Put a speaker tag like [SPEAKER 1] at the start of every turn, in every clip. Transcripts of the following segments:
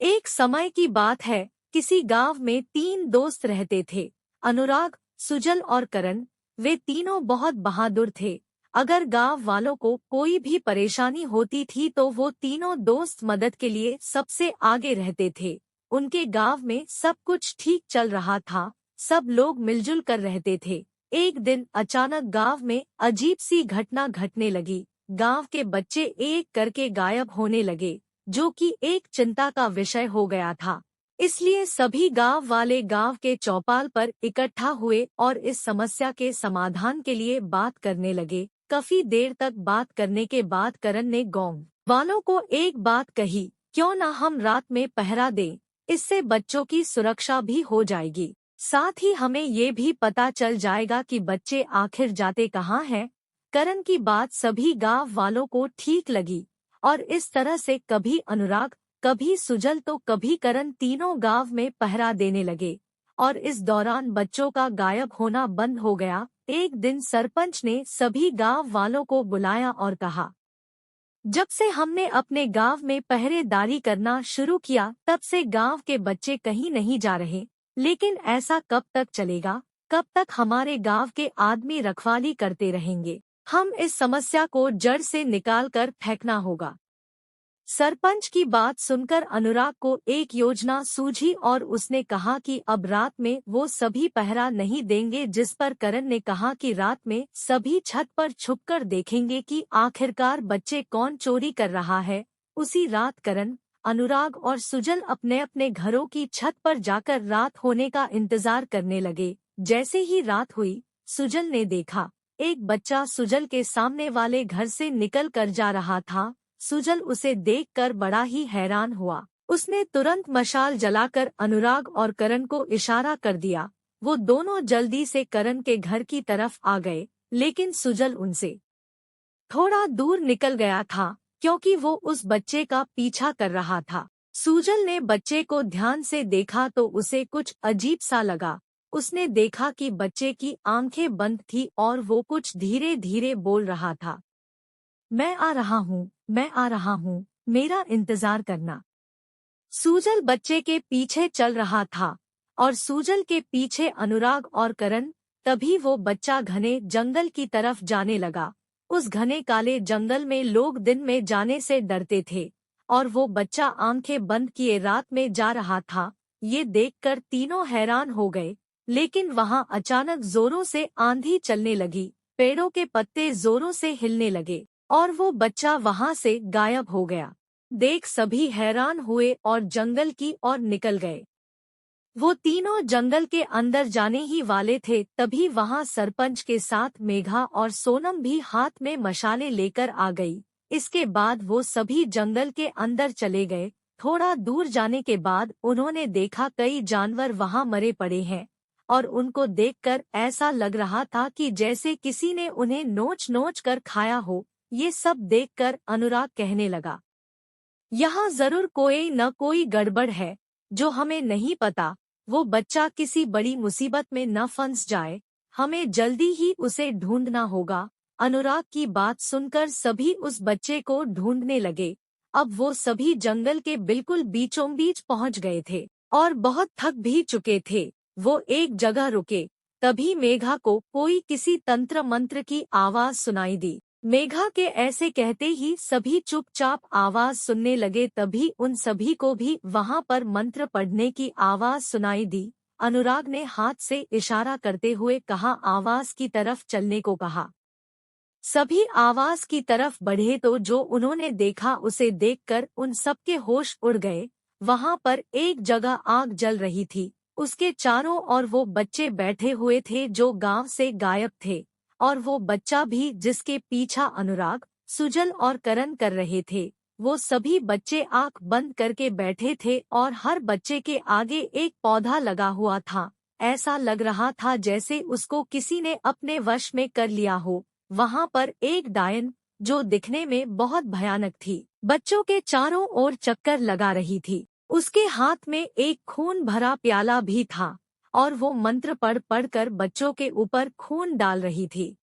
[SPEAKER 1] एक समय की बात है, किसी गांव में तीन दोस्त रहते थे। अनुराग, सुजल और करण। वे तीनों बहुत बहादुर थे। अगर गांव वालों को कोई भी परेशानी होती थी तो वो तीनों दोस्त मदद के लिए सबसे आगे रहते थे। उनके गांव में सब कुछ ठीक चल रहा था। सब लोग मिलजुल कर रहते थे। एक दिन अचानक गांव में अजीब सी घटना घटने लगी। गांव के बच्चे एक करके गायब होने लगे, जो कि एक चिंता का विषय हो गया था। इसलिए सभी गांव वाले गांव के चौपाल पर इकट्ठा हुए और इस समस्या के समाधान के लिए बात करने लगे। काफी देर तक बात करने के बाद करण ने गांव वालों को एक बात कही, क्यों ना हम रात में पहरा दें, इससे बच्चों की सुरक्षा भी हो जाएगी। साथ ही हमें ये भी पता चल जाएगा कि बच्चे आखिर जाते कहाँ हैं। करण की बात सभी गांव वालों को ठीक लगी और इस तरह से कभी अनुराग, कभी सुजल तो कभी करण तीनों गांव में पहरा देने लगे। और इस दौरान बच्चों का गायब होना बंद हो गया। एक दिन सरपंच ने सभी गांव वालों को बुलाया और कहा, जब से हमने अपने गांव में पहरेदारी करना शुरू किया तब से गांव के बच्चे कहीं नहीं जा रहे। लेकिन ऐसा कब तक चलेगा? कब तक हमारे गांव के आदमी रखवाली करते रहेंगे? हम इस समस्या को जड़ से निकाल कर फेंकना होगा। सरपंच की बात सुनकर अनुराग को एक योजना सूझी और उसने कहा कि अब रात में वो सभी पहरा नहीं देंगे। जिस पर करण ने कहा कि रात में सभी छत पर छुपकर देखेंगे कि आखिरकार बच्चे कौन चोरी कर रहा है। उसी रात करण, अनुराग और सुजल अपने अपने घरों की छत पर जाकर रात होने का इंतजार करने लगे। जैसे ही रात हुई, सुजल ने देखा एक बच्चा सुजल के सामने वाले घर से निकल कर जा रहा था। सुजल उसे देखकर बड़ा ही हैरान हुआ। उसने तुरंत मशाल जलाकर अनुराग और करण को इशारा कर दिया। वो दोनों जल्दी से करण के घर की तरफ आ गए, लेकिन सुजल उनसे थोड़ा दूर निकल गया था क्योंकि वो उस बच्चे का पीछा कर रहा था। सुजल ने बच्चे को ध्यान से देखा तो उसे कुछ अजीब सा लगा। उसने देखा कि बच्चे की आंखें बंद थी और वो कुछ धीरे धीरे बोल रहा था, मैं आ रहा हूँ, मैं आ रहा हूँ, मेरा इंतजार करना। सूजल बच्चे के पीछे चल रहा था और सूजल के पीछे अनुराग और करण। तभी वो बच्चा घने जंगल की तरफ जाने लगा। उस घने काले जंगल में लोग दिन में जाने से डरते थे और वो बच्चा आंखें बंद किए रात में जा रहा था। ये देखकर तीनों हैरान हो गए। लेकिन वहां अचानक जोरों से आंधी चलने लगी, पेड़ों के पत्ते जोरों से हिलने लगे और वो बच्चा वहां से गायब हो गया। देख सभी हैरान हुए और जंगल की ओर निकल गए। वो तीनों जंगल के अंदर जाने ही वाले थे, तभी वहां सरपंच के साथ मेघा और सोनम भी हाथ में मशाले लेकर आ गई। इसके बाद वो सभी जंगल के अंदर चले गए। थोड़ा दूर जाने के बाद उन्होंने देखा कई जानवर वहां मरे पड़े हैं और उनको देखकर ऐसा लग रहा था कि जैसे किसी ने उन्हें नोच नोच कर खाया हो। ये सब देखकर अनुराग कहने लगा, यहाँ जरूर कोई न कोई गड़बड़ है जो हमें नहीं पता। वो बच्चा किसी बड़ी मुसीबत में न फंस जाए। हमें जल्दी ही उसे ढूंढना होगा। अनुराग की बात सुनकर सभी उस बच्चे को ढूंढने लगे। अब वो सभी जंगल के बिल्कुल बीचों बीच पहुंच गए थे और बहुत थक भी चुके थे। वो एक जगह रुके। तभी मेघा को कोई किसी तंत्र मंत्र की आवाज सुनाई दी। मेघा के ऐसे कहते ही सभी चुपचाप आवाज सुनने लगे। तभी उन सभी को भी वहां पर मंत्र पढ़ने की आवाज सुनाई दी। अनुराग ने हाथ से इशारा करते हुए कहा, आवाज की तरफ चलने को कहा। सभी आवाज की तरफ बढ़े तो जो उन्होंने देखा उसे देखकर उन सबके होश उड़ गए। वहां पर एक जगह आग जल रही थी। उसके चारों ओर वो बच्चे बैठे हुए थे जो गांव से गायब थे और वो बच्चा भी जिसके पीछा अनुराग, सुजल और करण कर रहे थे। वो सभी बच्चे आंख बंद करके बैठे थे और हर बच्चे के आगे एक पौधा लगा हुआ था। ऐसा लग रहा था जैसे उसको किसी ने अपने वश में कर लिया हो। वहां पर एक डायन, जो दिखने में बहुत भयानक थी, बच्चों के चारों ओर चक्कर लगा रही थी। उसके हाथ में एक खून भरा प्याला भी था और वो मंत्र पढ़ पढ़ कर बच्चों के ऊपर खून डाल रही थी।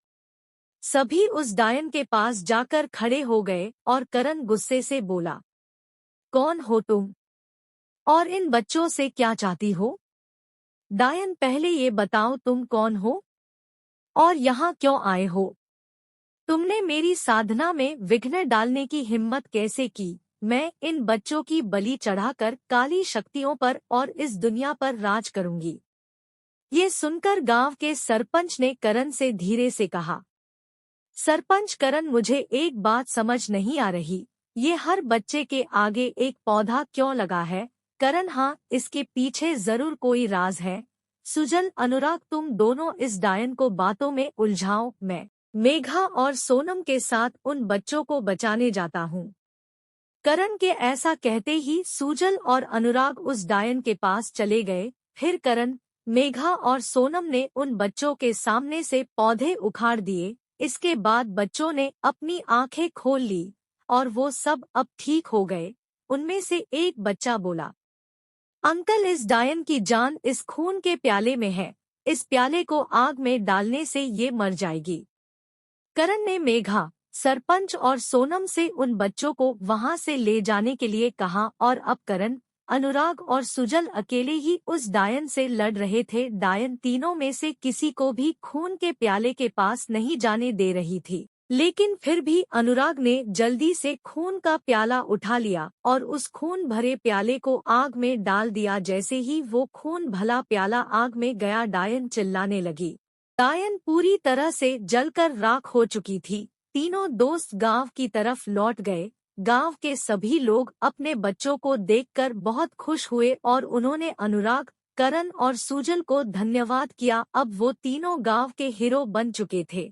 [SPEAKER 1] सभी उस डायन के पास जाकर खड़े हो गए और करण गुस्से से बोला, कौन हो तुम? और इन बच्चों से क्या चाहती हो? डायन, पहले ये बताओ तुम कौन हो और यहाँ क्यों आए हो? तुमने मेरी साधना में विघ्न डालने की हिम्मत कैसे की? मैं इन बच्चों की बलि चढ़ाकर काली शक्तियों पर और इस दुनिया पर राज करूंगी। ये सुनकर गांव के सरपंच ने करण से धीरे से कहा। सरपंच करण, मुझे एक बात समझ नहीं आ रही, ये हर बच्चे के आगे एक पौधा क्यों लगा है? करण, हाँ, इसके पीछे जरूर कोई राज है। सुजल, अनुराग, तुम दोनों इस डायन को बातों में उलझाओ, मैं मेघा और सोनम के साथ उन बच्चों को बचाने जाता हूँ। करण के ऐसा कहते ही सुजल और अनुराग उस डायन के पास चले गए। फिर करण, मेघा और सोनम ने उन बच्चों के सामने से पौधे उखाड़ दिए। इसके बाद बच्चों ने अपनी आंखें खोल ली और वो सब अब ठीक हो गए। उनमें से एक बच्चा बोला, अंकल, इस डायन की जान इस खून के प्याले में है। इस प्याले को आग में डालने से ये मर जाएगी। करण ने मेघा, सरपंच और सोनम से उन बच्चों को वहां से ले जाने के लिए कहा और अब करण, अनुराग और सुजल अकेले ही उस डायन से लड़ रहे थे। डायन तीनों में से किसी को भी खून के प्याले के पास नहीं जाने दे रही थी, लेकिन फिर भी अनुराग ने जल्दी से खून का प्याला उठा लिया और उस खून भरे प्याले को आग में डाल दिया। जैसे ही वो खून भला प्याला आग में गया, डायन चिल्लाने लगी। डायन पूरी तरह से जलकर राख हो चुकी थी। तीनों दोस्त गांव की तरफ लौट गए। गांव के सभी लोग अपने बच्चों को देखकर बहुत खुश हुए और उन्होंने अनुराग, करण और सुजल को धन्यवाद किया। अब वो तीनों गांव के हीरो बन चुके थे।